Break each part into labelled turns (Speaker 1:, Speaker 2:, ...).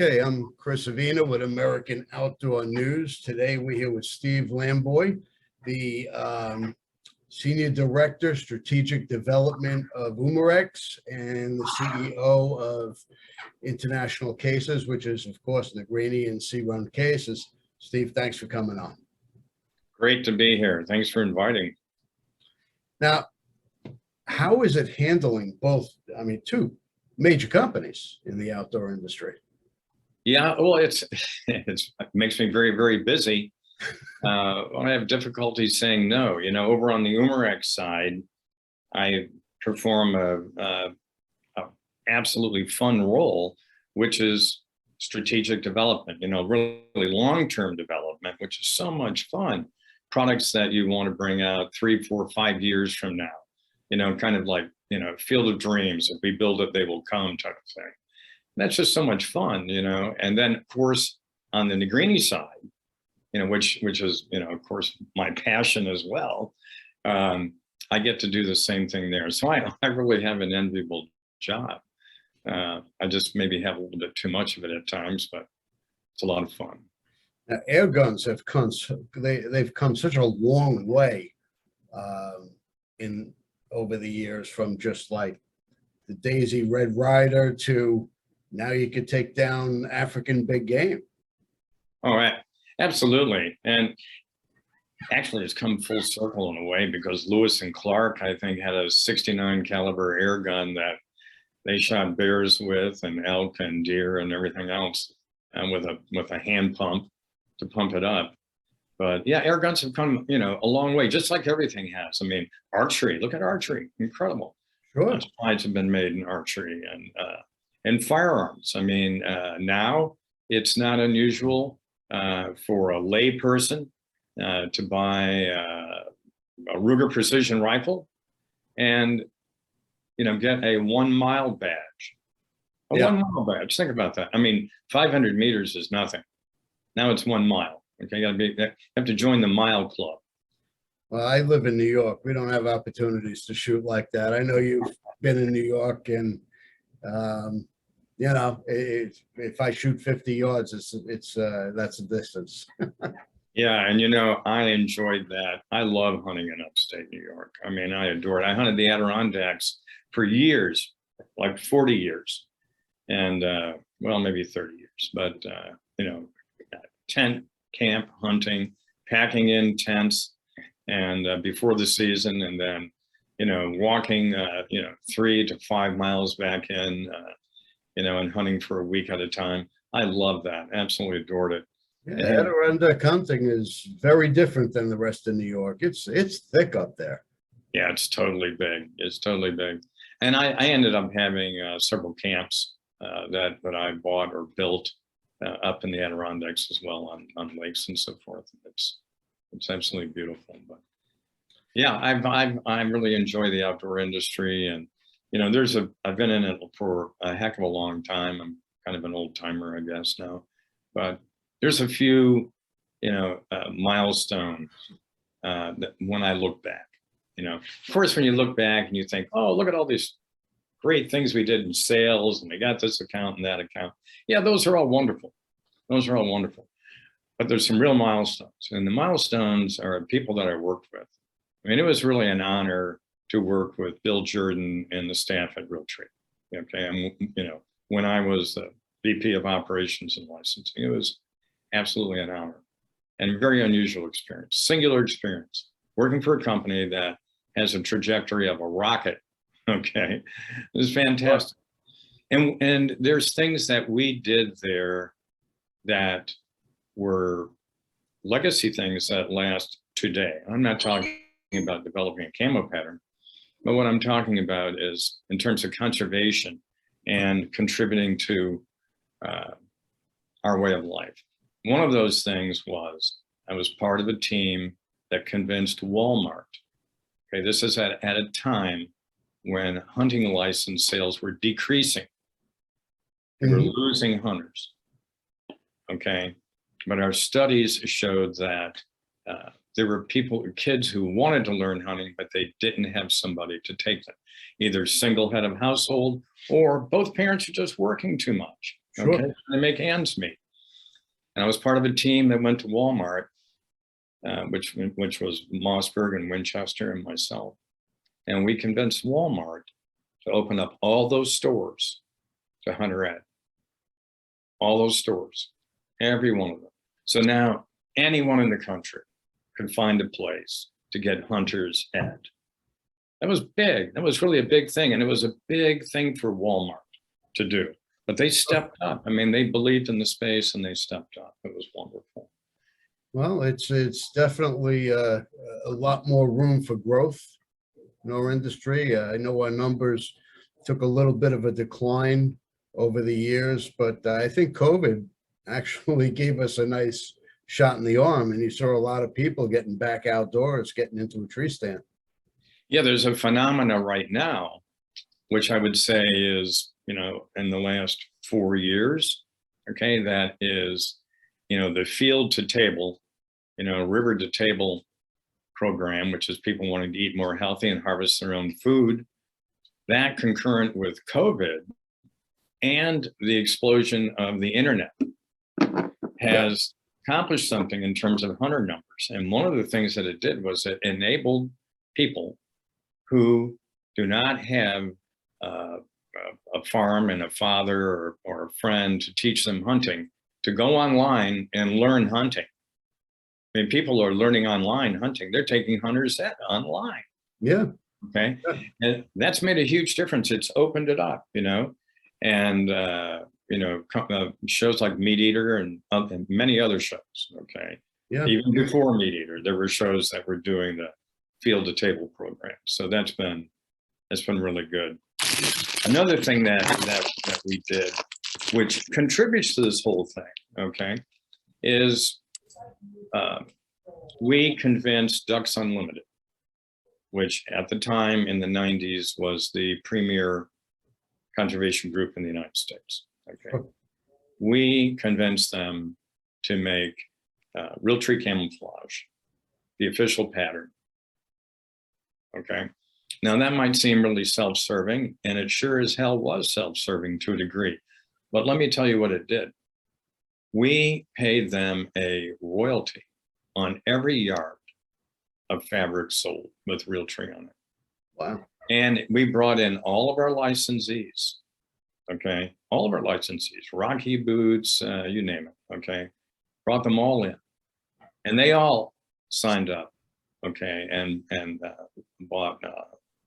Speaker 1: Okay, I'm Chris Avina with American Outdoor News. Today we're here with Steve Lamboy, the Senior Director, Strategic Development of Umarex and the CEO of International Cases, which is, of course, Negrini and Sea-Run Cases. Steve, thanks for coming on.
Speaker 2: Great to be here. Thanks for inviting.
Speaker 1: Now, how is it handling both, two major companies in the outdoor industry?
Speaker 2: Yeah, well, it makes me very, very busy. I have difficulty saying no. You know, over on the Umarex side, I perform a absolutely fun role, which is strategic development. You know, really long-term development, which is so much fun. Products that you want to bring out 3, 4, 5 years from now. You know, kind of like, you know, Field of Dreams. If we build it, they will come type of thing. That's just so much fun, you know. And then, of course, on the Negrini side, you know, which is, you know, of course, my passion as well. I get to do the same thing there. So I really have an enviable job. I just maybe have a little bit too much of it at times, but it's a lot of fun.
Speaker 1: Now, air guns have come, they've come such a long way over the years, from just like the Daisy Red Ryder to now you could take down African big game.
Speaker 2: Oh, absolutely. And actually it's come full circle in a way, because Lewis and Clark, I think, had a 69 caliber air gun that they shot bears with, and elk and deer and everything else, and with a hand pump to pump it up. But yeah, air guns have come, you know, a long way, just like everything has. I mean, archery, look at archery, incredible.
Speaker 1: Sure.
Speaker 2: Strides have been made in archery and firearms. I mean, now it's not unusual for a lay person to buy a Ruger precision rifle and, you know, get a 1 mile badge. A 1 mile badge. Think about that. I mean, 500 meters is nothing. Now it's 1 mile. Okay, you have to join the mile club.
Speaker 1: Well, I live in New York. We don't have opportunities to shoot like that. I know you've been in New York, and you know, if I shoot 50 yards, it's that's a distance.
Speaker 2: Yeah, and you know, I enjoyed that. I love hunting in upstate New York. I mean, I adore it. I hunted the Adirondacks for years, like 40 years, and well, maybe 30 years. But you know, tent camp hunting, packing in tents, and before the season, and then, you know, walking, you know, 3 to 5 miles back in, you know, and hunting for a week at a time. I love that. Absolutely adored it.
Speaker 1: Yeah, Adirondack hunting is very different than the rest of New York. It's thick up there.
Speaker 2: Yeah, it's totally big. It's totally big. And I ended up having several camps that I bought or built up in the Adirondacks as well, on lakes and so forth. It's absolutely beautiful. But yeah, I really enjoy the outdoor industry, and you know, I've been in it for a heck of a long time. I'm kind of an old timer, I guess, now, but there's a few, you know, milestones that when I look back, you know, of course, when you look back and you think, oh, look at all these great things we did in sales, and we got this account and that account. Yeah, those are all wonderful. Those are all wonderful. But there's some real milestones, and the milestones are people that I worked with. I mean, it was really an honor to work with Bill Jordan and the staff at Realtree. Okay, and you know, when I was the VP of Operations and Licensing, it was absolutely an honor and very unusual experience, singular experience, working for a company that has a trajectory of a rocket. Okay, it was fantastic. And there's things that we did there that were legacy things that last today. I'm not talking about developing a camo pattern, but what I'm talking about is in terms of conservation and contributing to our way of life. One of those things was I was part of a team that convinced Walmart. Okay, this is at a time when hunting license sales were decreasing. They were losing hunters. Okay, but our studies showed that there were kids who wanted to learn hunting, but they didn't have somebody to take them. Either single head of household, or both parents are just working too much.
Speaker 1: Sure.
Speaker 2: Okay, they make ends meet. And I was part of a team that went to Walmart, which was Mossberg and Winchester and myself. And we convinced Walmart to open up all those stores to Hunter Ed. All those stores, every one of them. So now anyone in the country could find a place to get Hunter's Ed. That was big. That was really a big thing. And it was a big thing for Walmart to do. But they stepped up. I mean, they believed in the space and they stepped up. It was wonderful.
Speaker 1: Well, it's definitely a lot more room for growth in our industry. I know our numbers took a little bit of a decline over the years, but I think COVID actually gave us a nice shot in the arm, and you saw a lot of people getting back outdoors, getting into a tree stand.
Speaker 2: Yeah, there's a phenomena right now, which I would say is, in the last 4 years, okay, that is, the field to table, river to table program, which is people wanting to eat more healthy and harvest their own food. That concurrent with COVID and the explosion of the internet has accomplished something in terms of hunter numbers. And one of the things that it did was it enabled people who do not have a farm and a father or a friend to teach them hunting to go online and learn hunting. I mean, people are learning online hunting. They're taking Hunter's Ed online.
Speaker 1: Yeah.
Speaker 2: Okay. Yeah. And that's made a huge difference. It's opened it up, and, shows like Meat Eater and many other shows. Okay.
Speaker 1: Yeah.
Speaker 2: Even before Meat Eater, there were shows that were doing the field to table program. So that's been really good. Another thing that we did, which contributes to this whole thing, okay, is we convinced Ducks Unlimited, which at the time in the 90s was the premier conservation group in the United States. Okay, we convinced them to make real tree camouflage the official pattern. Okay, now that might seem really self-serving, and it sure as hell was self-serving to a degree. But let me tell you what it did. We paid them a royalty on every yard of fabric sold with real tree on it.
Speaker 1: Wow.
Speaker 2: And we brought in all of our licensees, okay? All of our licensees, Rocky Boots, you name it, okay? Brought them all in. And they all signed up, okay, and bought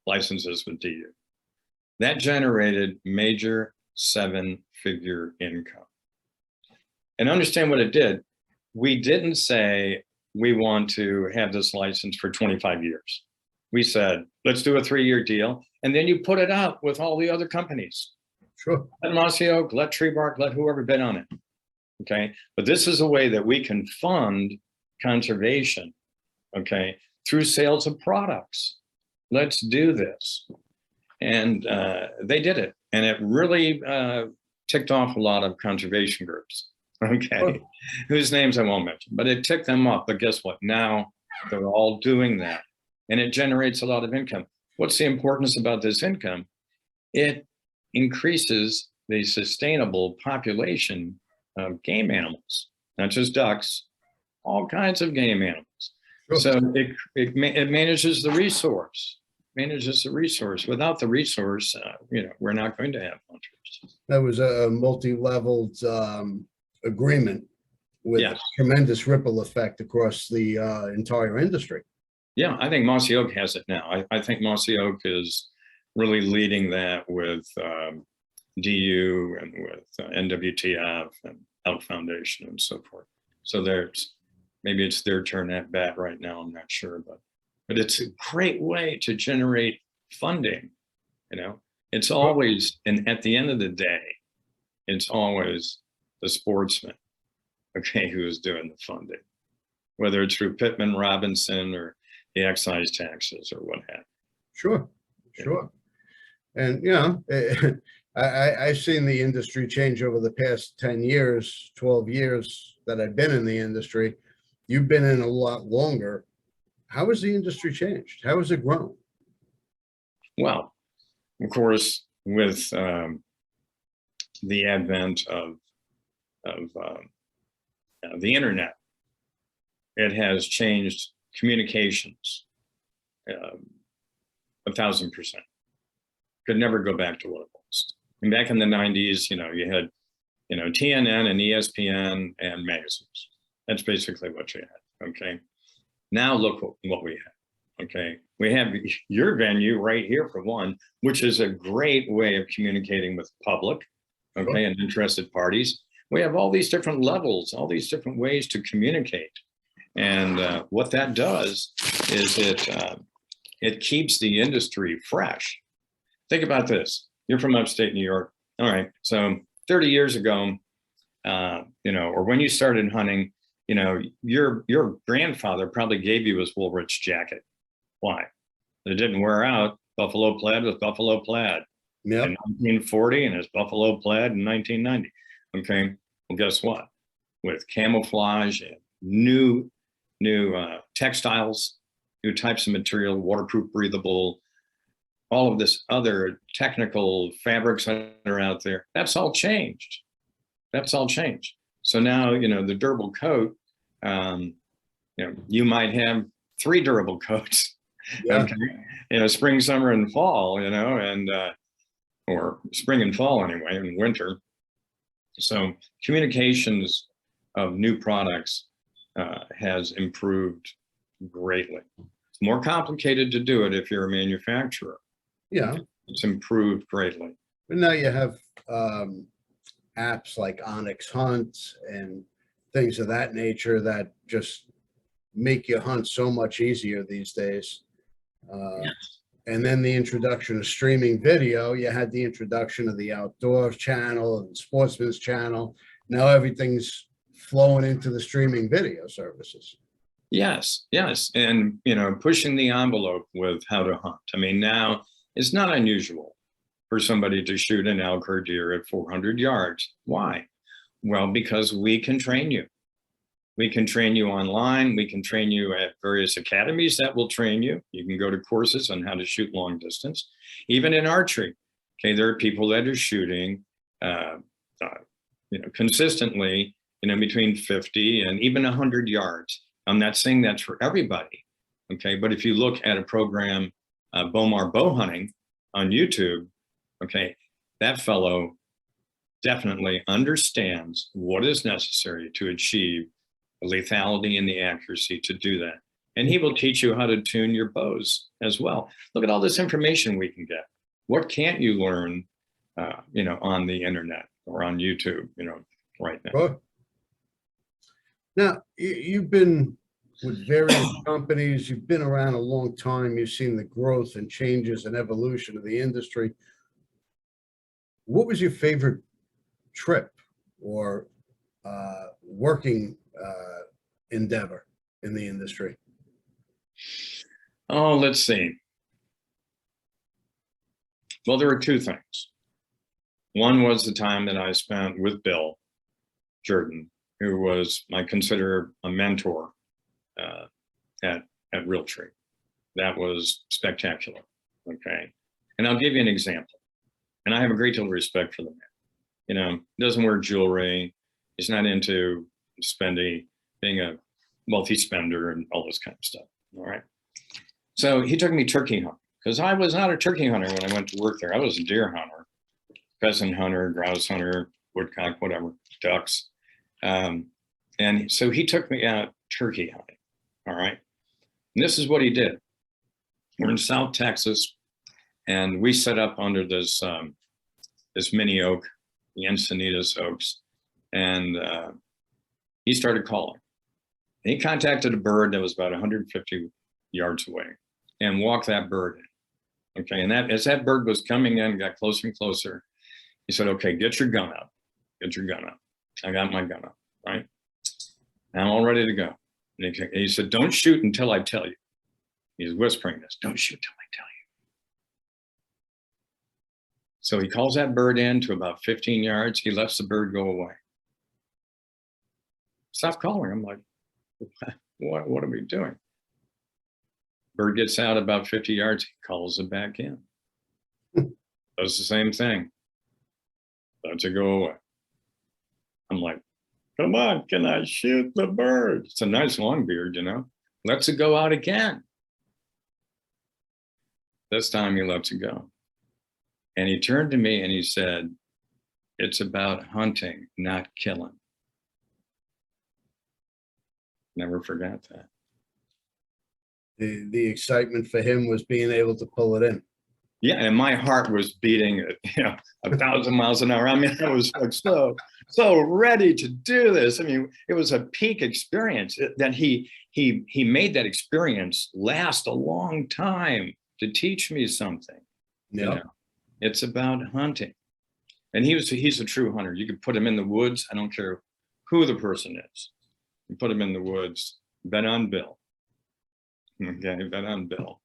Speaker 2: licenses with DU. That generated major 7-figure income. And understand what it did. We didn't say we want to have this license for 25 years. We said, let's do a 3-year deal. And then you put it out with all the other companies.
Speaker 1: Sure.
Speaker 2: Let Mossy Oak, let Tree Bark, let whoever bid on it. Okay. But this is a way that we can fund conservation, okay, through sales of products. Let's do this. And they did it. And it really ticked off a lot of conservation groups. Okay, whose names I won't mention, but it ticked them up. But guess what? Now they're all doing that, and it generates a lot of income. What's the importance about this income? It increases the sustainable population of game animals, not just ducks, all kinds of game animals. Sure. So it manages the resource. Without the resource, we're not going to have hunters.
Speaker 1: That was a multi-leveled agreement with a tremendous ripple effect across the entire industry.
Speaker 2: Yeah, I think Mossy Oak has it now. I think Mossy Oak is really leading that with DU and with NWTF and Elk Foundation and so forth. So maybe it's their turn at bat right now. I'm not sure, but it's a great way to generate funding. It's always, and at the end of the day, it's always the sportsman, okay, who is doing the funding, whether it's through Pittman Robinson or the excise taxes or what have you.
Speaker 1: Sure. And, I've seen the industry change over the past 10 years, 12 years that I've been in the industry. You've been in a lot longer. How has the industry changed? How has it grown?
Speaker 2: Well, of course, with the advent of the internet. It has changed communications 1,000%. Could never go back to what it was. And back in the 90s, you had, TNN and ESPN and magazines. That's basically what you had. Okay. Now look what we have. Okay. We have your venue right here for one, which is a great way of communicating with the public. Okay. And interested parties. We have all these different levels, all these different ways to communicate. And what that does is it keeps the industry fresh. Think about this. You're from upstate New York. All right. So 30 years ago, or when you started hunting, your grandfather probably gave you his Woolrich jacket. Why? It didn't wear out. Buffalo plaid was buffalo plaid in 1940, and it's buffalo plaid in 1990. Okay. Well, guess what? With camouflage and new textiles, new types of material, waterproof, breathable, all of this other technical fabrics that are out there, that's all changed. That's all changed. So now, the durable coat, you might have 3 durable coats, okay? Spring, summer, and fall, and or spring and fall anyway, and winter. So communications of new products has improved greatly. It's more complicated to do it if you're a manufacturer.
Speaker 1: Yeah.
Speaker 2: It's improved greatly.
Speaker 1: But now you have apps like Onyx Hunt and things of that nature that just make your hunt so much easier these days. And then the introduction of streaming video, you had the introduction of the Outdoors channel and Sportsman's channel. Now everything's flowing into the streaming video services.
Speaker 2: Yes. And, pushing the envelope with how to hunt. I mean, now it's not unusual for somebody to shoot an elk or deer at 400 yards. Why? Well, because we can train you. We can train you online. We can train you at various academies that will train you. You can go to courses on how to shoot long distance. Even in archery, okay, there are people that are shooting, consistently, between 50 and even 100 yards. I'm not saying that's for everybody, okay? But if you look at a program, Bomar Bow Hunting on YouTube, okay, that fellow definitely understands what is necessary to achieve the lethality and the accuracy to do that. And he will teach you how to tune your bows as well. Look at all this information we can get. What can't you learn, on the internet or on YouTube, right now?
Speaker 1: Sure. Now, you've been with various companies. You've been around a long time. You've seen the growth and changes and evolution of the industry. What was your favorite trip or working endeavor in the industry?
Speaker 2: Oh, let's see. Well, there were 2 things. One was the time that I spent with Bill Jordan, who was, I consider, a mentor at Realtree. That was spectacular. Okay. And I'll give you an example. And I have a great deal of respect for the man. Doesn't wear jewelry. He's not into being a wealthy spender and all this kind of stuff. All right. So he took me turkey hunting, because I was not a turkey hunter when I went to work there. I was a deer hunter, pheasant hunter, grouse hunter, woodcock, whatever, ducks. And so he took me out turkey hunting. All right. And this is what he did. We're in South Texas, and we set up under this mini oak, the Encinitas oaks, and he started calling. And he contacted a bird that was about 150 yards away and walked that bird in. Okay, and as that bird was coming in, got closer and closer, he said, "Okay, get your gun up. Get your gun up." I got my gun up, right? I'm all ready to go. And he said, "Don't shoot until I tell you." He's whispering this, "Don't shoot till I tell you." So he calls that bird in to about 15 yards. He lets the bird go away. Stop calling. I'm like, what are we doing? Bird gets out about 50 yards. He calls it back in. Does the same thing. lets it go away. I'm like, come on, can I shoot the bird? It's a nice long beard, you know. Lets it go out again. This time he lets it go. And he turned to me and he said, it's about hunting, not killing. Never forgot that.
Speaker 1: The excitement for him was being able to pull it in.
Speaker 2: Yeah, and my heart was beating, 1,000 miles an hour. I mean, I was like so ready to do this. I mean, it was a peak experience that he made that experience last a long time to teach me something.
Speaker 1: Yeah.
Speaker 2: You know, it's about hunting, and he's a true hunter. You could put him in the woods. I don't care who the person is. You put him in the woods. Bet on Bill. Okay, bet on Bill.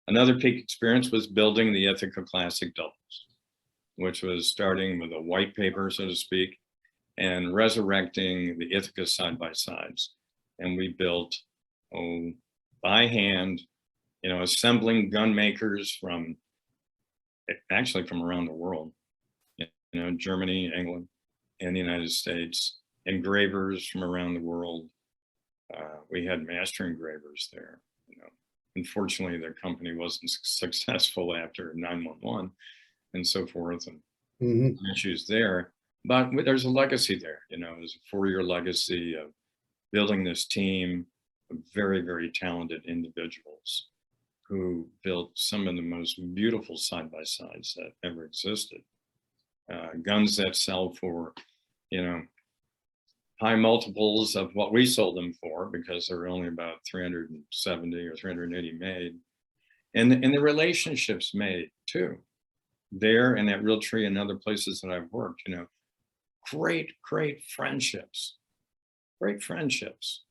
Speaker 2: Another peak experience was building the Ithaca Classic doubles, which was starting with a white paper, so to speak, and resurrecting the Ithaca side-by-sides. And we built, by hand, assembling gun makers from around the world, Germany, England, and the United States, engravers from around the world. We had master engravers there. Unfortunately, their company wasn't successful after 9/11 and so forth, and issues there. But there's a legacy there. There's a 4-year legacy of building this team of very, very talented individuals who built some of the most beautiful side-by-sides that ever existed. Guns that sell for, high multiples of what we sold them for, because there were only about 370 or 380 made. And the relationships made too. There and at Realtree and other places that I've worked, great friendships. Great friendships,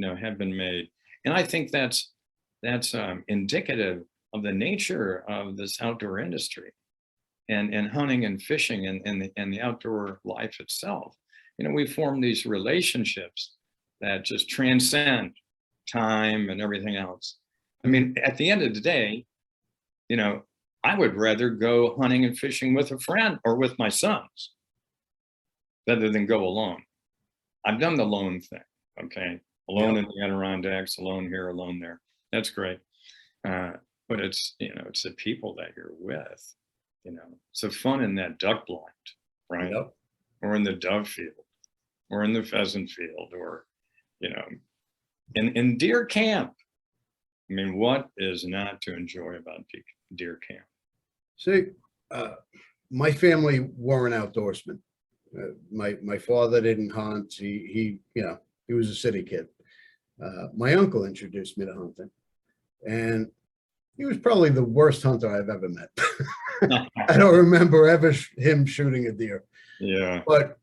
Speaker 2: have been made. And I think that's indicative of the nature of this outdoor industry and hunting and fishing and the outdoor life itself. We form these relationships that just transcend time and everything else. I mean, at the end of the day, I would rather go hunting and fishing with a friend or with my sons rather than go alone. I've done the lone thing, okay? Alone in the Adirondacks, alone here, alone there. That's great. But it's the people that you're with, It's the fun in that duck blind, right?
Speaker 1: Yep.
Speaker 2: Or in the dove field, or in the pheasant field, or, in deer camp. I mean, what is not to enjoy about deer camp?
Speaker 1: See, my family weren't outdoorsmen. My father didn't hunt. He was a city kid. My uncle introduced me to hunting, and he was probably the worst hunter I've ever met. I don't remember ever him shooting a deer.
Speaker 2: Yeah.
Speaker 1: But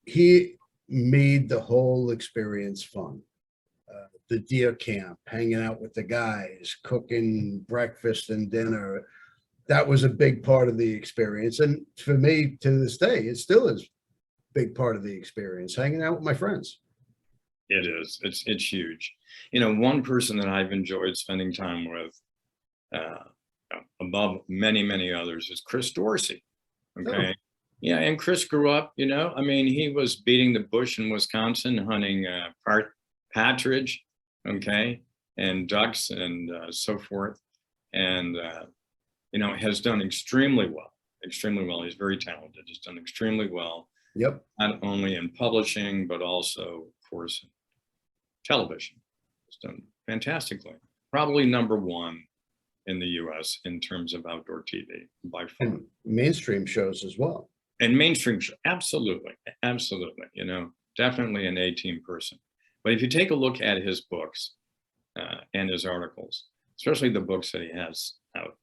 Speaker 1: he made the whole experience fun. The deer camp, hanging out with the guys, cooking breakfast and dinner. That was a big part of the experience. And for me, to this day, it still is a big part of the experience, hanging out with my friends.
Speaker 2: It is. It's huge. One person that I've enjoyed spending time with, above many others, is Chris Dorsey. Okay. Oh. Yeah, and Chris grew up, I mean, he was beating the bush in Wisconsin, hunting partridge, okay, and ducks and so forth, and has done extremely well. He's very talented. He's done extremely well.
Speaker 1: Yep.
Speaker 2: Not only in publishing, but also, of course, in television. He's done fantastically. Probably #1 in the U.S. in terms of outdoor TV by far.
Speaker 1: And mainstream shows as well.
Speaker 2: And mainstream show, absolutely, definitely an A-team person. But if you take a look at his books and his articles, especially the books that he has out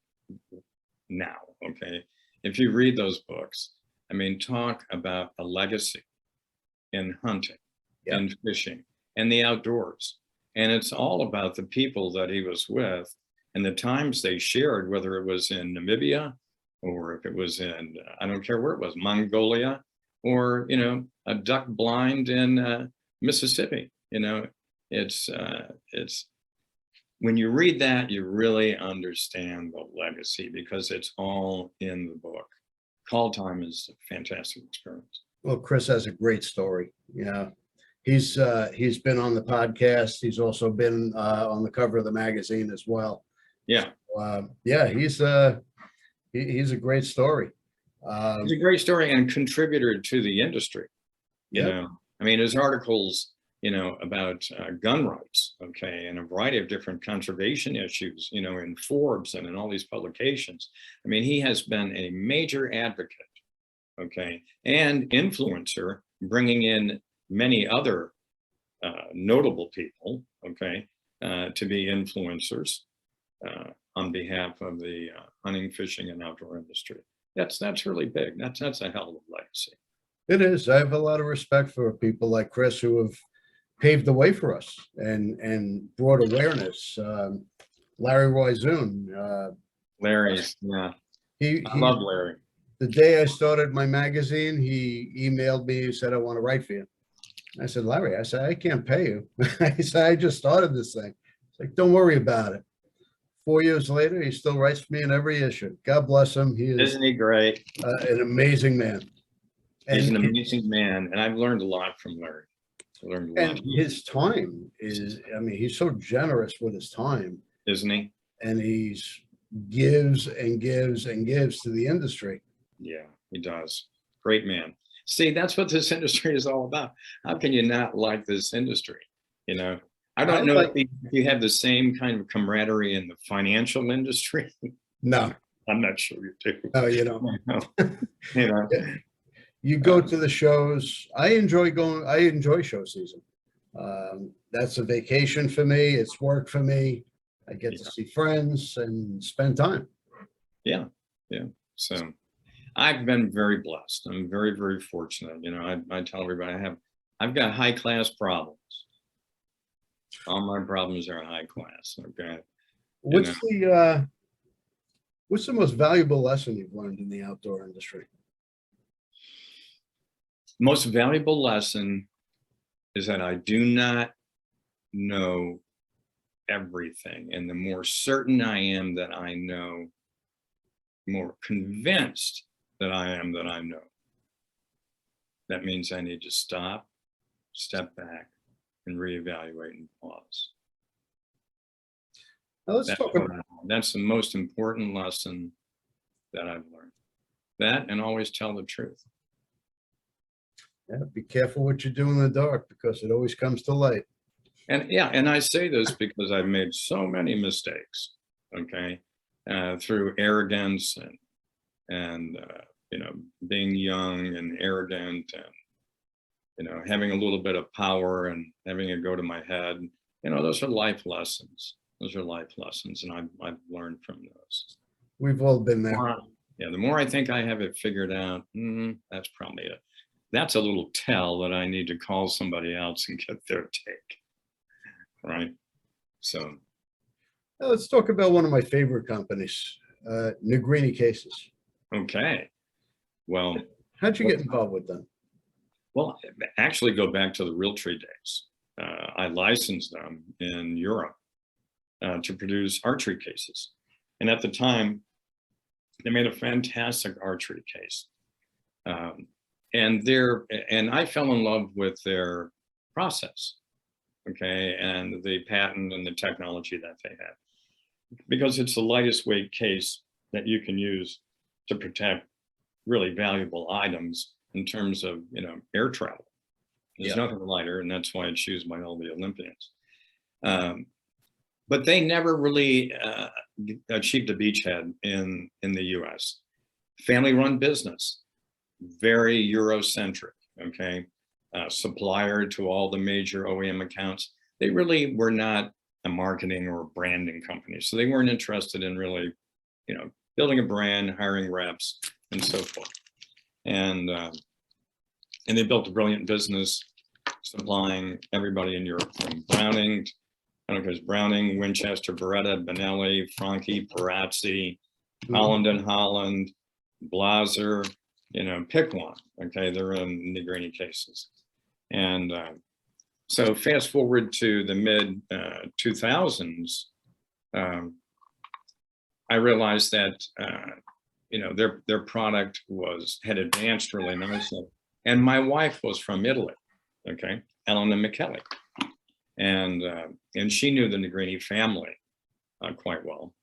Speaker 2: now, okay, if you read those books, I mean, talk about a legacy in hunting and fishing and the outdoors. And it's all about the people that he was with and the times they shared, whether it was in Namibia, or if it was in, I don't care where it was, Mongolia, or, a duck blind in Mississippi. It's when you read that, you really understand the legacy, because it's all in the book. call time is a fantastic experience.
Speaker 1: Well, Chris has a great story. Yeah. He's been on the podcast. He's also been on the cover of the magazine as well.
Speaker 2: Yeah.
Speaker 1: Yeah, he's a great story.
Speaker 2: It's a great story and contributor to the industry. You
Speaker 1: Yep.
Speaker 2: know, I mean, his articles, about gun rights, okay, and a variety of different conservation issues, in Forbes and in all these publications. I mean, he has been a major advocate, okay, and influencer, bringing in many other notable people, okay, to be influencers on behalf of the hunting, fishing, and outdoor industry. That's really big. That's a hell of a legacy.
Speaker 1: It is. I have a lot of respect for people like Chris who have paved the way for us and brought awareness. Larry Roizoon,
Speaker 2: Larry's, yeah,
Speaker 1: he
Speaker 2: I love Larry.
Speaker 1: the day I started my magazine, he emailed me and said, I want to write for you. I said, Larry, I said, I can't pay you. I said, I just started this thing. It's like, don't worry about it. 4 years later, he still writes for me in every issue. God bless him. He is
Speaker 2: Isn't he great?
Speaker 1: an amazing man.
Speaker 2: He's an
Speaker 1: And,
Speaker 2: amazing man, and I've learned a lot from Larry. I learned a lot,
Speaker 1: and his time is, I mean, he's so generous with his time,
Speaker 2: isn't he?
Speaker 1: and he's gives and gives and gives to the industry.
Speaker 2: Yeah, he does. Great man. See, that's what this industry is all about. How can you not like this industry? I don't know if you have the same kind of camaraderie in the financial industry.
Speaker 1: No,
Speaker 2: I'm not sure you do.
Speaker 1: no, you don't.
Speaker 2: You know,
Speaker 1: You go to the shows. I enjoy show season. That's a vacation for me. It's work for me. I get to see friends and spend time.
Speaker 2: Yeah. So I've been very blessed. I'm very, very fortunate. I tell everybody I've got high class problems. All my problems are high class. Okay.
Speaker 1: What's the most valuable lesson you've learned in the outdoor industry?
Speaker 2: Most valuable lesson is that I do not know everything. And the more certain I am that I know, more convinced that I am that I know. That means I need to stop, step back, and reevaluate and pause.
Speaker 1: Now let's talk about
Speaker 2: That's the most important lesson that I've learned. That, and always tell the truth.
Speaker 1: Yeah, be careful what you do in the dark because it always comes to light.
Speaker 2: And I say this because I've made so many mistakes, okay, through arrogance and being young and arrogant and having a little bit of power and having it go to my head. Those are life lessons. Those are life lessons, and I've learned from those.
Speaker 1: We've all been there.
Speaker 2: Yeah, the more I think I have it figured out, that's probably it. That's a little tell that I need to call somebody else and get their take. Right. So
Speaker 1: Now let's talk about one of my favorite companies, Negrini Cases.
Speaker 2: okay. Well,
Speaker 1: How'd you get involved with them?
Speaker 2: well, actually go back to the Realtree days. I licensed them in Europe to produce archery cases. And at the time, they made a fantastic archery case. And I fell in love with their process, okay, and the patent and the technology that they had, because it's the lightest weight case that you can use to protect really valuable items in terms of air travel. There's nothing lighter, and that's why it's used by all the Olympians. But they never really achieved a beachhead in the U.S. Family-run business, very Eurocentric, okay? Supplier to all the major OEM accounts. They really were not a marketing or branding company. So they weren't interested in really, building a brand, hiring reps, and so forth. And they built a brilliant business supplying everybody in Europe, from Browning, I don't know if it's Browning, Winchester, Beretta, Benelli, Franchi, Perazzi, Holland and Holland, Blaser, pick one. Okay, they're in Negrini cases. And so fast forward to the mid 2000s, I realized that their product had advanced really nicely. And my wife was from Italy, okay, Elena Michele, and she knew the Negrini family quite well.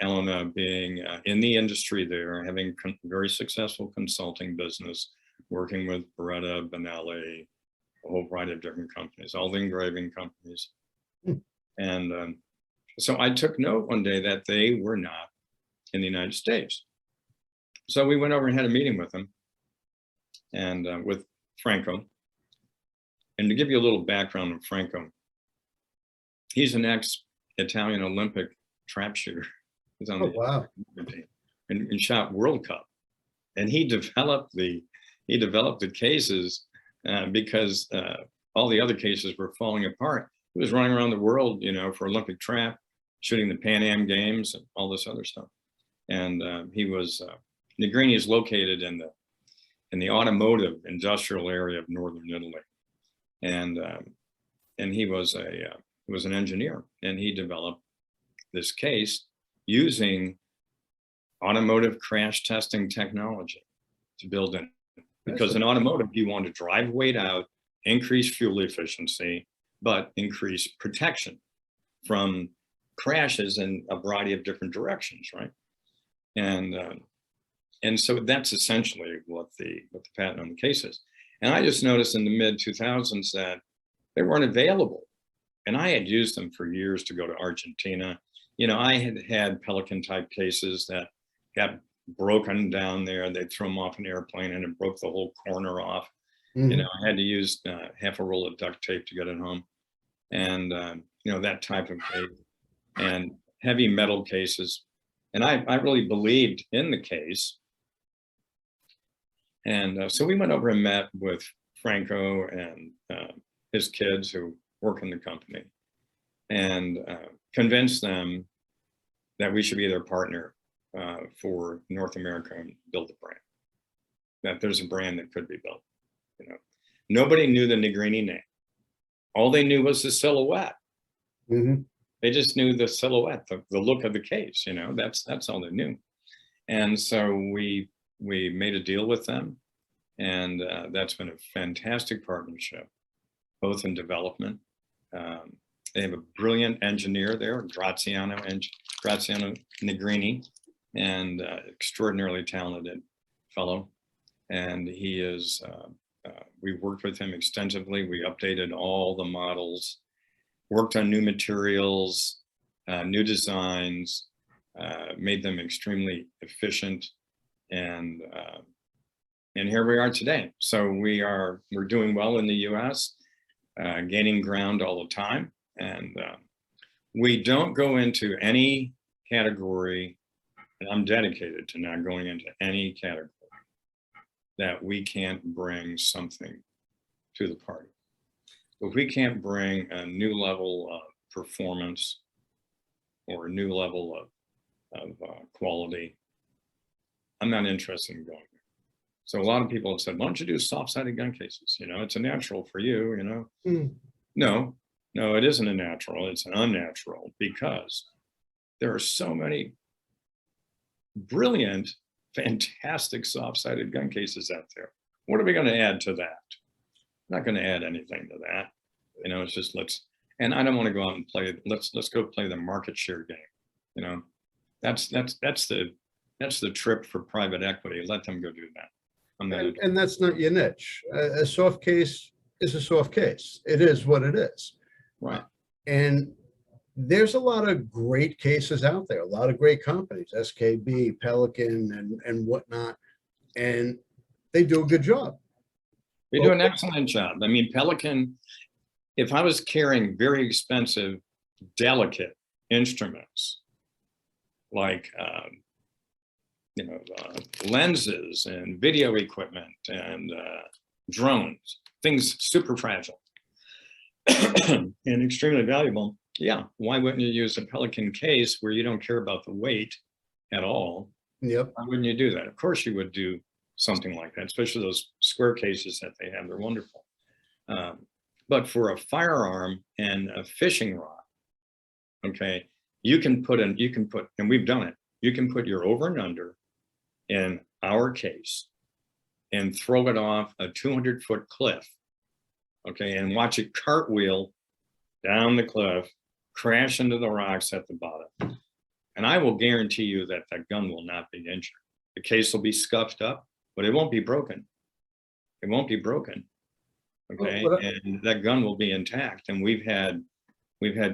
Speaker 2: Elena being in the industry there, having very successful consulting business, working with Beretta, Benelli, a whole variety of different companies, all the engraving companies. And so I took note one day that they were not in the United States. So we went over and had a meeting with them and with Franco. And to give you a little background on Franco, he's an ex-Italian Olympic trap shooter. He's on
Speaker 1: wow.
Speaker 2: the team and shot World Cup. And he developed the cases because all the other cases were falling apart. He was running around the world, for Olympic trap, shooting the Pan Am Games and all this other stuff. And he was Negrini is located in the automotive industrial area of northern Italy, and he was an engineer, and he developed this case using automotive crash testing technology to build in, because in automotive you want to drive weight out, increase fuel efficiency, but increase protection from crashes in a variety of different directions, right? And so that's essentially what the patent on the case is. And I just noticed in the mid 2000s that they weren't available, and I had used them for years to go to Argentina. I had Pelican type cases that got broken down there. They'd throw them off an airplane and it broke the whole corner off. I had to use half a roll of duct tape to get it home, and that type of case, and heavy metal cases. And I really believed in the case. And so we went over and met with Franco and his kids who work in the company, and convinced them that we should be their partner for North America and build a brand, that there's a brand that could be built. Nobody knew the Negrini name. All they knew was the silhouette. They just knew the silhouette, the look of the case, that's all they knew. And so we made a deal with them, and that's been a fantastic partnership, both in development. They have a brilliant engineer there, Graziano Negrini, and extraordinarily talented fellow. And he is, we worked with him extensively. We updated all the models, worked on new materials, new designs, made them extremely efficient, and here we are today. So we're doing well in the U.S., gaining ground all the time, and we don't go into any category, and I'm dedicated to not going into any category that we can't bring something to the party. If we can't bring a new level of performance or a new level of quality, I'm not interested in going there. So a lot of people have said, why don't you do soft-sided gun cases? It's a natural for you, No, it isn't a natural, it's an unnatural, because there are so many brilliant, fantastic soft-sided gun cases out there. What are we going to add to that? Not going to add anything to that. It's just and I don't want to go out and play, let's go play the market share game. That's the trip for private equity. Let them go do that.
Speaker 1: And that's not your niche. A soft case is a soft case. It is what it is.
Speaker 2: Right.
Speaker 1: And there's a lot of great cases out there, a lot of great companies, SKB, Pelican, and whatnot, and they do a good job.
Speaker 2: They do an excellent job. I mean, Pelican, if I was carrying very expensive, delicate instruments, like lenses and video equipment and drones, things super fragile and extremely valuable, yeah, why wouldn't you use a Pelican case where you don't care about the weight at all?
Speaker 1: Yep.
Speaker 2: Why wouldn't you do that? Of course you would do something like that, especially those square cases that they have. They're wonderful. But for a firearm and a fishing rod, okay, you can put, and we've done it, you can put your over and under in our case and throw it off a 200-foot cliff, okay, and watch it cartwheel down the cliff, crash into the rocks at the bottom. And I will guarantee you that that gun will not be injured. The case will be scuffed up, but it won't be broken. It won't be broken. Okay, and that gun will be intact. And we've had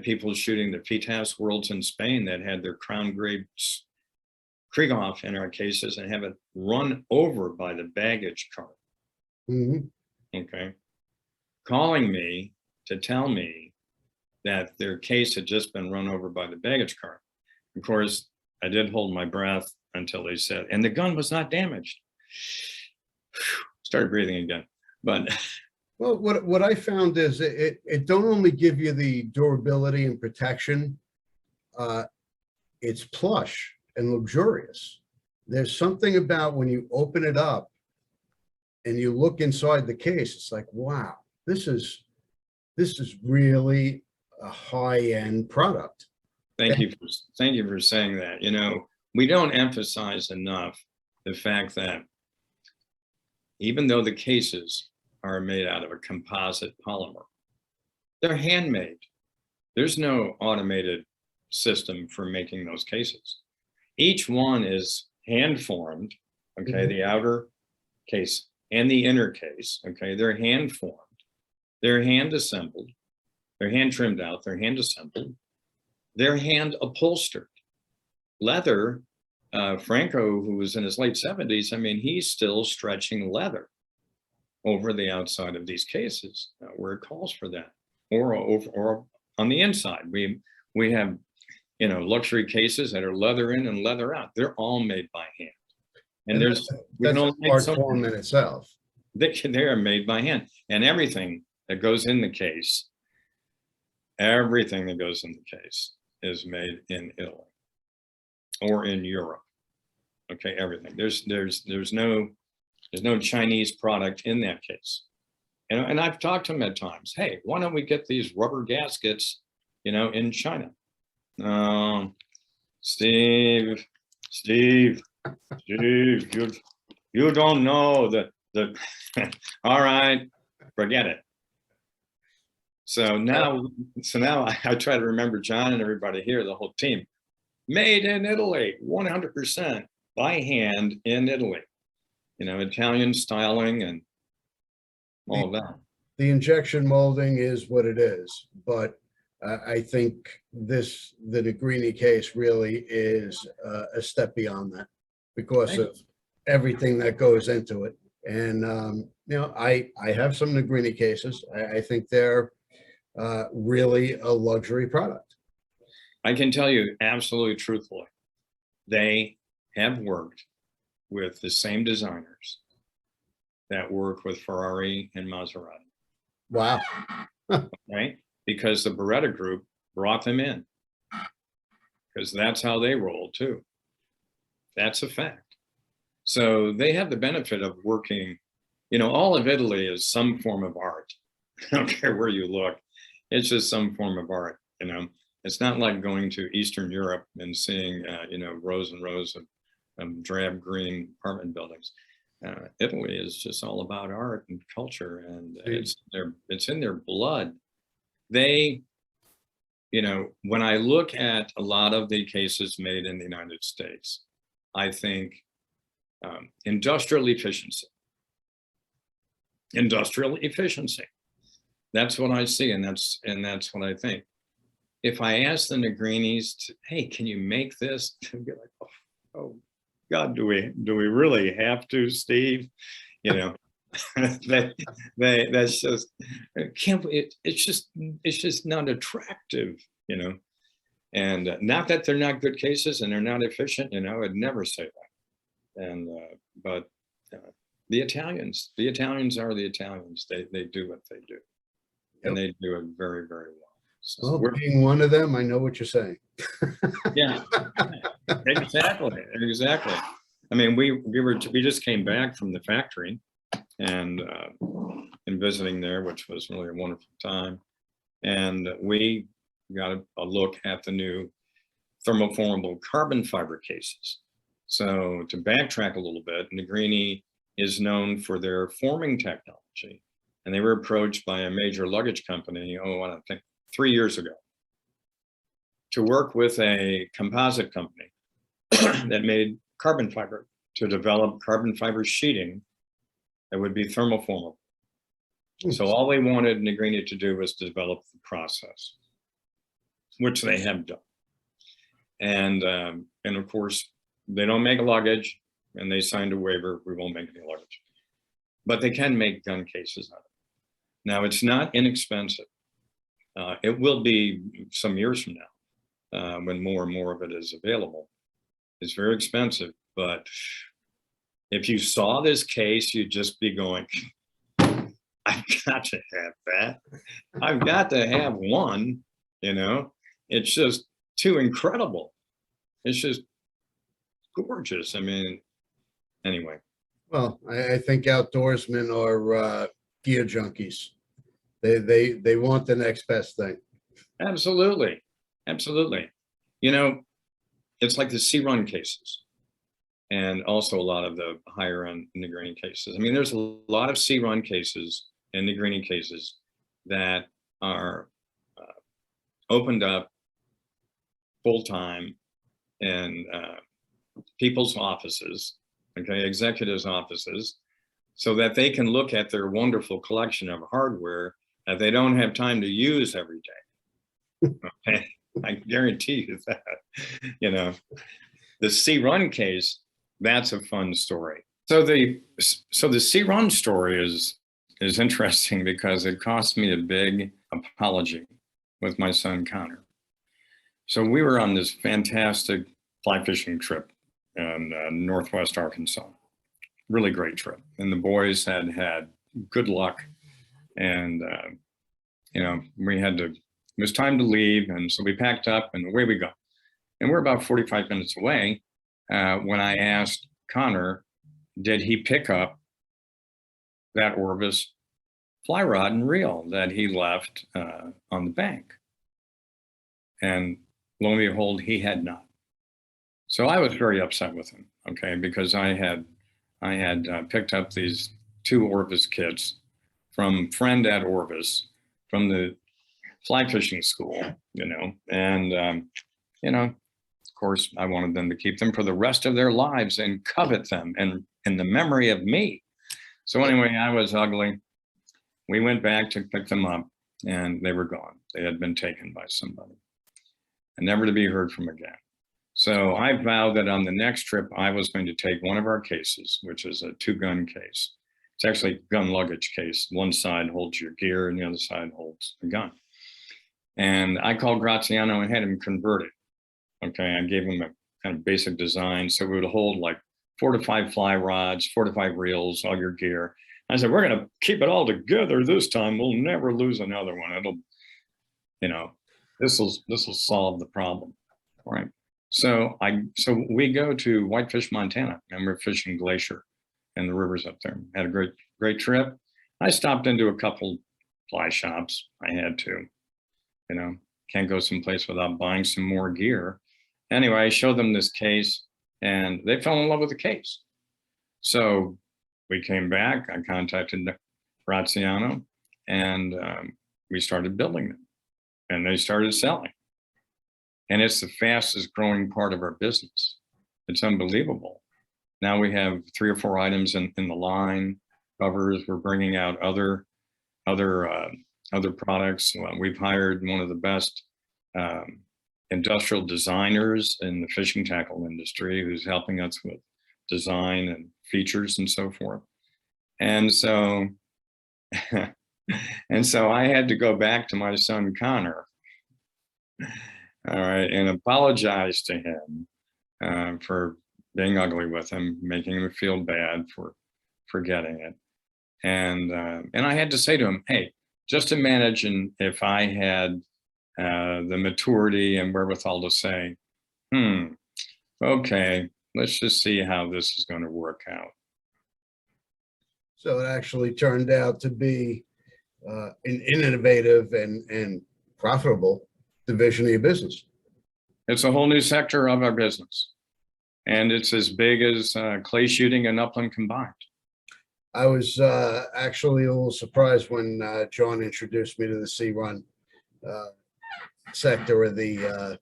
Speaker 2: people shooting the FITAS Worlds in Spain that had their crown grades Krieghoff in our cases and have it run over by the baggage cart. Okay, calling me to tell me that their case had just been run over by the baggage cart. Of course, I did hold my breath until they said, and the gun was not damaged. Started breathing again, but.
Speaker 1: Well, what I found is it don't only give you the durability and protection, it's plush and luxurious. There's something about when you open it up and you look inside the case, it's like, wow, this is really a high-end product.
Speaker 2: Thank you for saying that. You know, we don't emphasize enough the fact that even though the cases are made out of a composite polymer, they're handmade. There's no automated system for making those cases. Each one is hand formed, okay, the outer case and the inner case, okay, they're hand formed, they're hand assembled, they're hand trimmed out, they're hand assembled, they're hand upholstered. Leather, Franco, who was in his late 70s, I mean, he's still stretching leather over the outside of these cases where it calls for that, or on the inside. We have, you know, luxury cases that are leather in and leather out. They're all made by hand. And
Speaker 1: that's an art form in itself.
Speaker 2: They are made by hand, and everything that goes in the case, everything that goes in the case is made in Italy or in Europe. Okay, everything. There's no Chinese product in that case. And I've talked to them at times, hey, why don't we get these rubber gaskets, you know, in China? Steve, you don't know the all right, forget it. So now I try to remember John and everybody here, the whole team, made in Italy, 100% by hand in Italy. You know, Italian styling and all of that.
Speaker 1: The injection molding is what it is, but I think the Negrini case really is a step beyond that because of everything that goes into it. And, you know, I have some Negrini cases. I think they're really a luxury product.
Speaker 2: I can tell you absolutely truthfully, they have worked with the same designers that work with Ferrari and Maserati.
Speaker 1: Wow.
Speaker 2: Right? Because the Beretta group brought them in because that's how they roll too. That's a fact. So they have the benefit of working, you know, all of Italy is some form of art. I don't care where you look. It's just some form of art, you know. It's not like going to Eastern Europe and seeing, you know, rows and rows of drab green apartment buildings. Italy is just all about art and culture, and it's in their blood. They, you know, when I look at a lot of the cases made in the United States, I think industrial efficiency. That's what I see, and that's what I think. If I ask the Negrinis, hey, can you make this? They'd be like, oh God, do we really have to, Steve? You know, that's just it's just not attractive, you know. And not that they're not good cases and they're not efficient, you know. I'd never say that. And but the Italians are the Italians. They do what they do, and they do it very, very well. So
Speaker 1: well, being one of them, I know what you're saying.
Speaker 2: Yeah, exactly. I mean, we just came back from the factory and visiting there, which was really a wonderful time. And we got a look at the new thermoformable carbon fiber cases. So to backtrack a little bit, Negrini is known for their forming technology. And they were approached by a major luggage company, I don't think 3 years ago, to work with a composite company that made carbon fiber, to develop carbon fiber sheeting that would be thermoformable. So all they wanted Negrini to do was to develop the process, which they have done. And of course, they don't make luggage, and they signed a waiver, we won't make any luggage. But they can make gun cases out of it. Now, it's not inexpensive. It will be some years from now, when more and more of it is available. It's very expensive, but if you saw this case, you'd just be going, I've got to have that. I've got to have one, you know? It's just too incredible. It's just gorgeous. I mean, anyway.
Speaker 1: Well, I think outdoorsmen are gear junkies. They want the next best thing.
Speaker 2: Absolutely. Absolutely. You know, it's like the C-Run cases and also a lot of the higher end Negrini cases. I mean, there's a lot of C-Run cases and Negrini cases that are opened up full-time in people's offices, okay, executives' offices, so that they can look at their wonderful collection of hardware that they don't have time to use every day. Okay, I guarantee you that. You know, the C-Run case, that's a fun story. So the C-Run story is interesting because it cost me a big apology with my son Connor. So we were on this fantastic fly fishing trip in Northwest Arkansas. Really great trip. And the boys had good luck. And, you know, it was time to leave. And so we packed up and away we go. And we're about 45 minutes away when I asked Connor, did he pick up that Orvis fly rod and reel that he left on the bank? And lo and behold, he had not. So I was very upset with him, okay, because I had picked up these 2 Orvis kits from friend at Orvis from the fly fishing school, you know, and you know, of course, I wanted them to keep them for the rest of their lives and covet them and in the memory of me. So anyway, I was ugly. We went back to pick them up, and they were gone. They had been taken by somebody, and never to be heard from again. So I vowed that on the next trip, I was going to take one of our cases, which is a 2-gun case. It's actually a gun luggage case. One side holds your gear and the other side holds a gun. And I called Graziano and had him convert it. Okay, I gave him a kind of basic design. So it would hold like 4 to 5 fly rods, 4 to 5 reels, all your gear. I said, we're going to keep it all together this time. We'll never lose another one. It'll, you know, this will solve the problem. All right. So we go to Whitefish, Montana, and we're fishing Glacier and the rivers up there. Had a great trip. I stopped into a couple fly shops. I had to, you know, can't go someplace without buying some more gear. Anyway, I showed them this case and they fell in love with the case. So we came back, I contacted Graziano, and we started building them and they started selling. And it's the fastest growing part of our business. It's unbelievable. Now we have 3 or 4 items in the line, covers. We're bringing out other products. We've hired one of the best industrial designers in the fishing tackle industry who's helping us with design and features and so forth. And so, and so I had to go back to my son Connor, all right, and apologize to him for being ugly with him, making him feel bad for forgetting it. And I had to say to him, hey, just imagine if I had the maturity and wherewithal to say, okay, let's just see how this is going to work out.
Speaker 1: So it actually turned out to be an innovative and profitable division of your business.
Speaker 2: It's a whole new sector of our business. and it's as big as clay shooting and Upland combined.
Speaker 1: I was actually a little surprised when John introduced me to the C-Run sector of the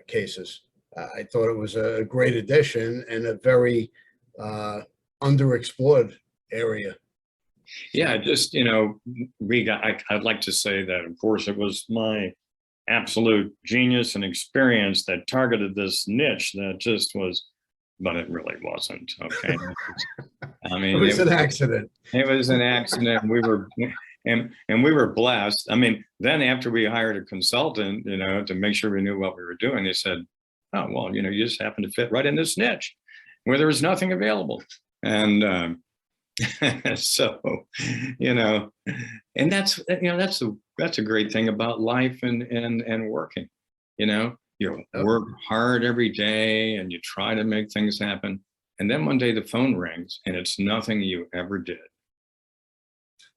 Speaker 1: cases. I thought it was a great addition and a very underexplored area.
Speaker 2: Yeah, just, I'd like to say that, of course, it was my absolute genius and experience that targeted this niche that just was, but it really wasn't. Okay. I mean,
Speaker 1: It was an accident.
Speaker 2: It was an accident. And we were blessed. I mean, then after we hired a consultant, to make sure we knew what we were doing, they said, oh, well, you just happen to fit right in this niche where there was nothing available. And so, and that's a great thing about life and working. You work hard every day and you try to make things happen. And then one day the phone rings and it's nothing you ever did.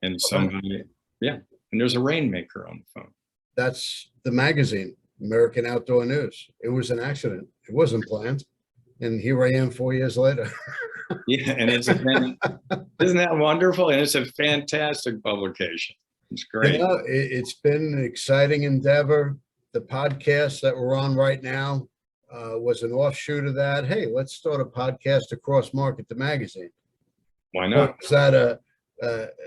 Speaker 2: And somebody, and there's a rainmaker on the phone.
Speaker 1: That's the magazine, American Outdoor News. It was an accident. It wasn't planned. And here I am 4 years later.
Speaker 2: Yeah, and isn't that wonderful? And it's a fantastic publication. It's great.
Speaker 1: It's been an exciting endeavor. The podcast that we're on right now was an offshoot of that. Hey, let's start a podcast to cross-market the magazine.
Speaker 2: Why not?
Speaker 1: Was that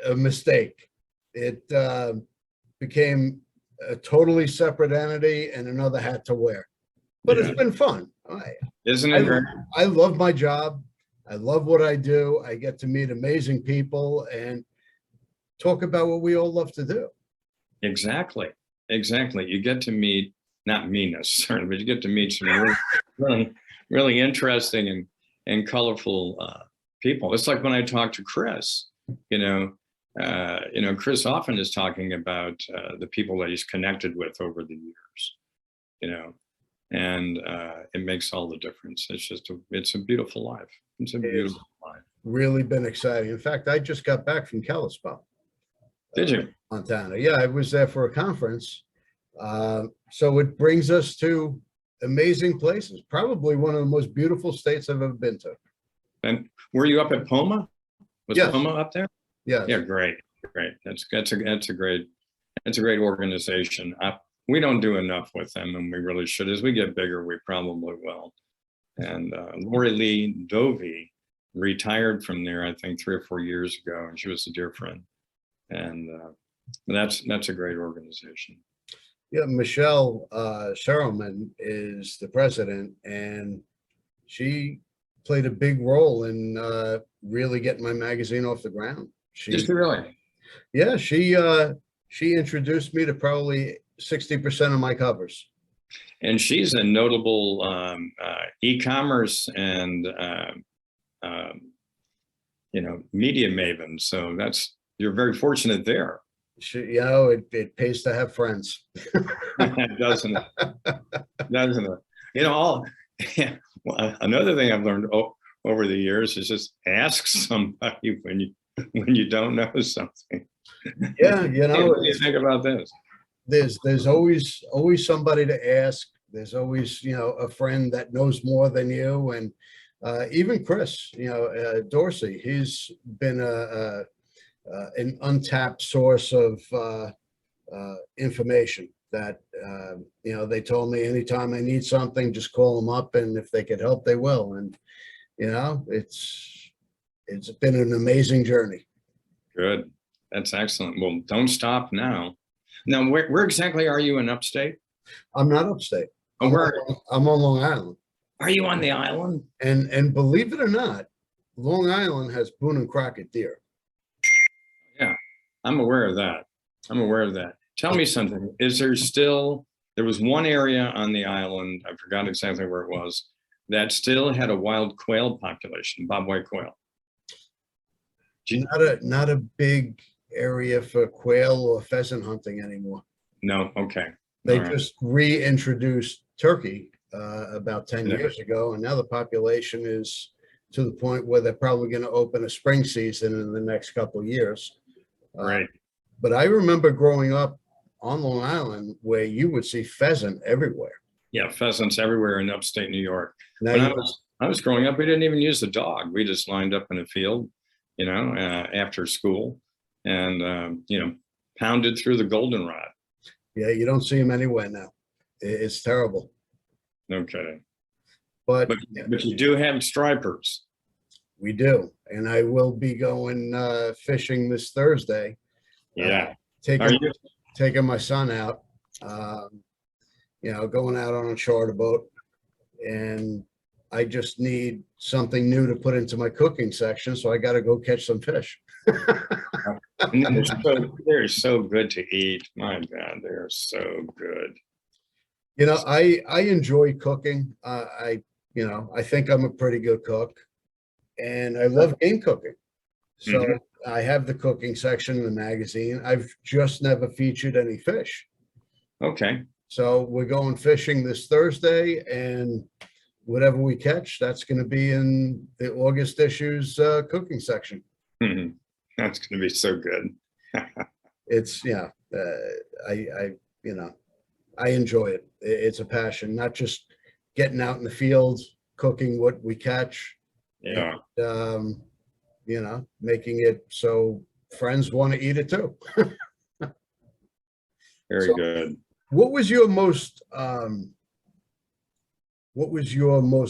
Speaker 1: a mistake? It became a totally separate entity and another hat to wear. But It's been fun.
Speaker 2: Isn't it?
Speaker 1: I love my job. I love what I do. I get to meet amazing people and talk about what we all love to do.
Speaker 2: Exactly. You get to meet, not me necessarily, but you get to meet some really interesting and colorful people. It's like when I talk to Chris, Chris often is talking about the people that he's connected with over the years, and it makes all the difference. It's a beautiful life. It's a beautiful life.
Speaker 1: Really been exciting. In fact, I just got back from Kalispell.
Speaker 2: Did you?
Speaker 1: Montana. Yeah, I was there for a conference. So it brings us to amazing places. Probably one of the most beautiful states I've ever been to.
Speaker 2: And were you up at Poma? Was Poma up there?
Speaker 1: Yeah.
Speaker 2: Yeah, great. That's a great organization. We don't do enough with them, and we really should. As we get bigger, we probably will. And Lori Lee Dovey retired from there, I think 3 or 4 years ago, and she was a dear friend. And that's a great organization.
Speaker 1: Yeah, Michelle Sherriman is the president, and she played a big role in really getting my magazine off the ground.
Speaker 2: Did she really?
Speaker 1: Yeah, she introduced me to probably 60% of my covers.
Speaker 2: And she's a notable e-commerce and media maven. So you're very fortunate there.
Speaker 1: It pays to have friends.
Speaker 2: Doesn't it? Another thing I've learned over the years is just ask somebody when you don't know something.
Speaker 1: Yeah,
Speaker 2: what do you think about this?
Speaker 1: There's always somebody to ask. There's always a friend that knows more than you, and even Chris, Dorsey, he's been an untapped source of information that they told me anytime I need something, just call them up, and if they could help, they will. And it's been an amazing journey.
Speaker 2: Good. That's excellent. Well, don't stop now. Now, where exactly are you in upstate?
Speaker 1: I'm not upstate.
Speaker 2: Oh,
Speaker 1: I'm on Long Island.
Speaker 2: Are you on the island?
Speaker 1: And believe it or not, Long Island has Boone and Crockett deer.
Speaker 2: Yeah, I'm aware of that. Tell me something. There was one area on the island, I forgot exactly where it was, that still had a wild quail population, bobwhite quail.
Speaker 1: Not a big area for quail or pheasant hunting anymore.
Speaker 2: No, okay.
Speaker 1: They just reintroduced turkey about 10 years ago, and now the population is to the point where they're probably going to open a spring season in the next couple of years.
Speaker 2: Right.
Speaker 1: But I remember growing up on Long Island where you would see pheasant everywhere.
Speaker 2: Yeah, pheasants everywhere in upstate New York.
Speaker 1: Now
Speaker 2: When I was growing up, we didn't even use the dog. We just lined up in a field, after school and, pounded through the goldenrod.
Speaker 1: Yeah, you don't see them anywhere now. It's terrible.
Speaker 2: No kidding.
Speaker 1: But
Speaker 2: But you do have stripers.
Speaker 1: we do. And I will be going fishing this Thursday.
Speaker 2: Yeah.
Speaker 1: Taking my son out, going out on a charter boat. And I just need something new to put into my cooking section. So I got to go catch some fish.
Speaker 2: And they're so good to eat. My God, they're so good.
Speaker 1: I enjoy cooking. I think I'm a pretty good cook, and I love game cooking. So I have the cooking section in the magazine. I've just never featured any fish.
Speaker 2: Okay.
Speaker 1: So we're going fishing this Thursday, and whatever we catch, that's going to be in the August issue's cooking section.
Speaker 2: That's going to be so good.
Speaker 1: It's I enjoy it. It's a passion, not just getting out in the field, cooking what we catch.
Speaker 2: Yeah.
Speaker 1: And, making it so friends want to eat it too.
Speaker 2: Very good.
Speaker 1: What was your most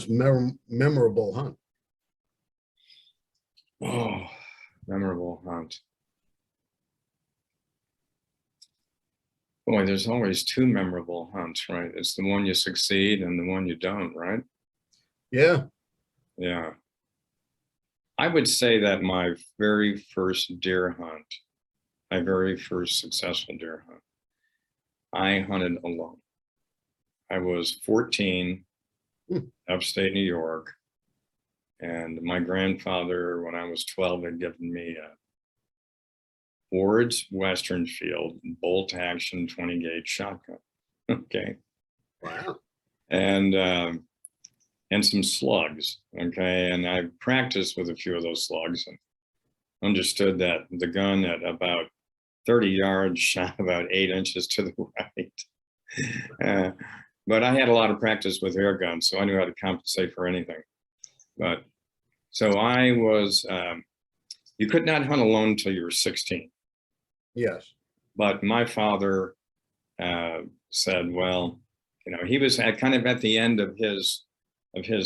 Speaker 1: memorable hunt?
Speaker 2: Oh, memorable hunt. Boy, there's always two memorable hunts, right? It's the one you succeed and the one you don't, right?
Speaker 1: Yeah.
Speaker 2: Yeah. I would say that my very first deer hunt, my very first successful deer hunt, I hunted alone. I was 14, upstate New York, and my grandfather, when I was 12, had given me a Ward's Western Field bolt action 20 gauge shotgun. Okay.
Speaker 1: Wow.
Speaker 2: And some slugs. Okay. And I practiced with a few of those slugs and understood that the gun at about 30 yards shot about 8 inches to the right. But I had a lot of practice with air guns, so I knew how to compensate for anything. But so I was, you could not hunt alone until you were 16.
Speaker 1: Yes.
Speaker 2: But my father said, well, he was kind of at the end of his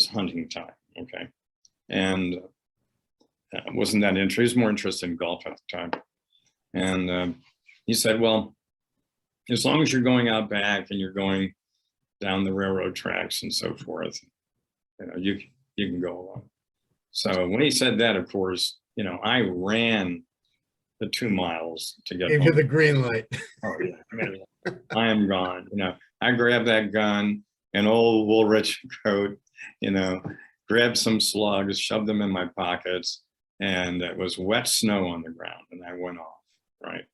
Speaker 2: hunting time. Okay. And wasn't that interested. He was more interested in golf at the time. And he said, well, as long as you're going out back and you're going down the railroad tracks and so forth, you can go along. So when he said that, of course, I ran the 2 miles to get
Speaker 1: Gave
Speaker 2: home.
Speaker 1: you the green light.
Speaker 2: Oh yeah, I am gone. I grabbed that gun, an old Woolrich coat, grabbed some slugs, shoved them in my pockets, and it was wet snow on the ground, and I went off, right?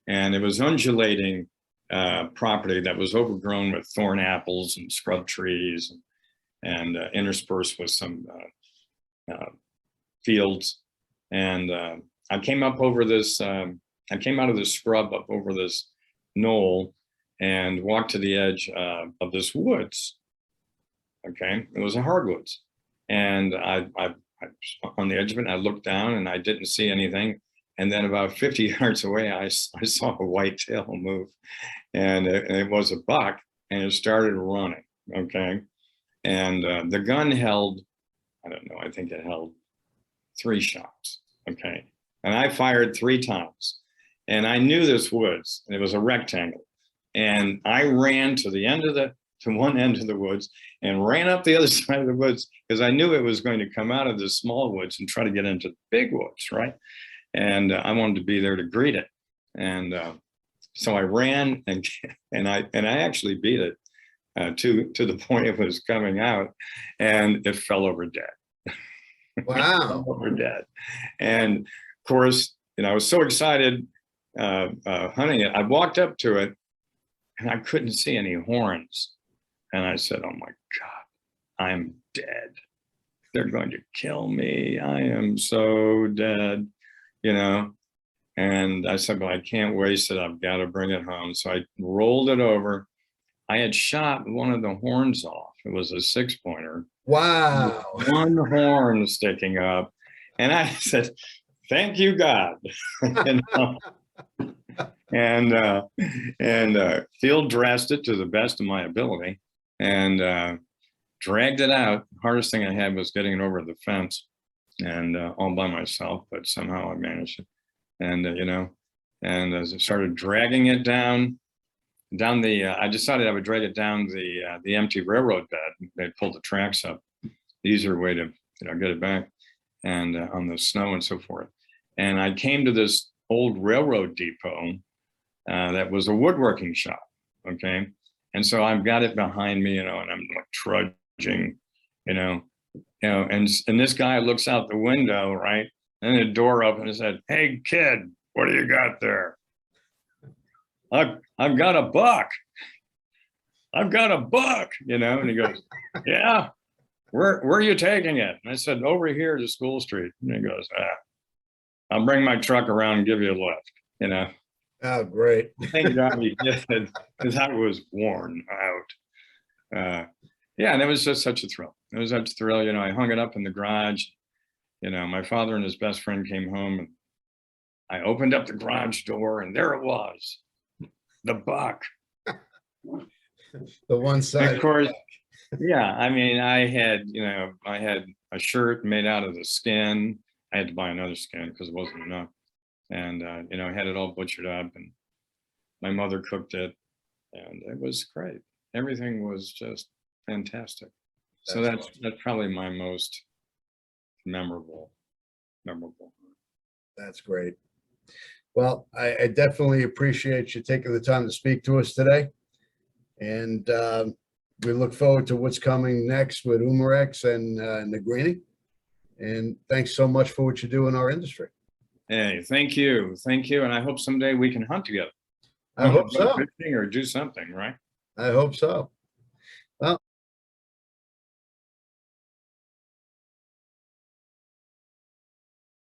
Speaker 2: And it was undulating property that was overgrown with thorn apples and scrub trees and interspersed with some fields. And I came up over this, I came out of the scrub up over this knoll and walked to the edge of this woods. Okay, it was a hardwoods. And I on the edge of it, I looked down and I didn't see anything. And then about 50 yards away, I saw a white tail move, and it was a buck, and it started running. Okay, and the gun held, I don't know, I think it held 3 shots. Okay, and I fired 3 times, and I knew this woods, and it was a rectangle, and I ran to one end of the woods and ran up the other side of the woods because I knew it was going to come out of the small woods and try to get into the big woods, right? And I wanted to be there to greet it. And so I ran and I actually beat it to the point it was coming out, and it fell over dead.
Speaker 1: Wow.
Speaker 2: Over dead. And of course, I was so excited hunting it. I walked up to it and I couldn't see any horns. And I said, oh my God, I'm dead. They're going to kill me. I am so dead, And I said, well, I can't waste it. I've got to bring it home. So I rolled it over. I had shot one of the horns off. It was a 6-pointer.
Speaker 1: Wow.
Speaker 2: one horn sticking up. And I said, thank you, God. You know? and field dressed it to the best of my ability and dragged it out. The hardest thing I had was getting it over the fence and all by myself, but somehow I managed it. And you know, and as I started dragging it down the, I decided I would drag it down the empty railroad bed. They pulled the tracks up, the easier way to get it back, and on the snow and so forth. And I came to this old railroad depot that was a woodworking shop. Okay, and so I've got it behind me, and I'm like trudging, and this guy looks out the window, right, and the door opened and said, "Hey kid, what do you got there?" I've got a buck. I've got a buck, and he goes, "Yeah, where are you taking it?" And I said, "Over here to School Street." And he goes, "I'll bring my truck around and give you a lift,"
Speaker 1: Oh, great.
Speaker 2: Thank God he did, because I was worn out. Yeah, and it was just such a thrill. It was such a thrill. I hung it up in the garage. My father and his best friend came home, and I opened up the garage door, and there it was, the buck.
Speaker 1: The one
Speaker 2: And
Speaker 1: side.
Speaker 2: of course, yeah. I mean, I had a shirt made out of the skin. I had to buy another skin because it wasn't enough. And I had it all butchered up, and my mother cooked it, and it was great. Everything was just fantastic. So
Speaker 1: That's
Speaker 2: that's probably my most memorable.
Speaker 1: That's great. Well, I definitely appreciate you taking the time to speak to us today. And we look forward to what's coming next with Umarex and Negrini. And thanks so much for what you do in our industry.
Speaker 2: Hey, thank you, and I hope someday we can hunt together.
Speaker 1: I hope
Speaker 2: Go
Speaker 1: so.
Speaker 2: fishing or do something, right?
Speaker 1: I hope so. Well,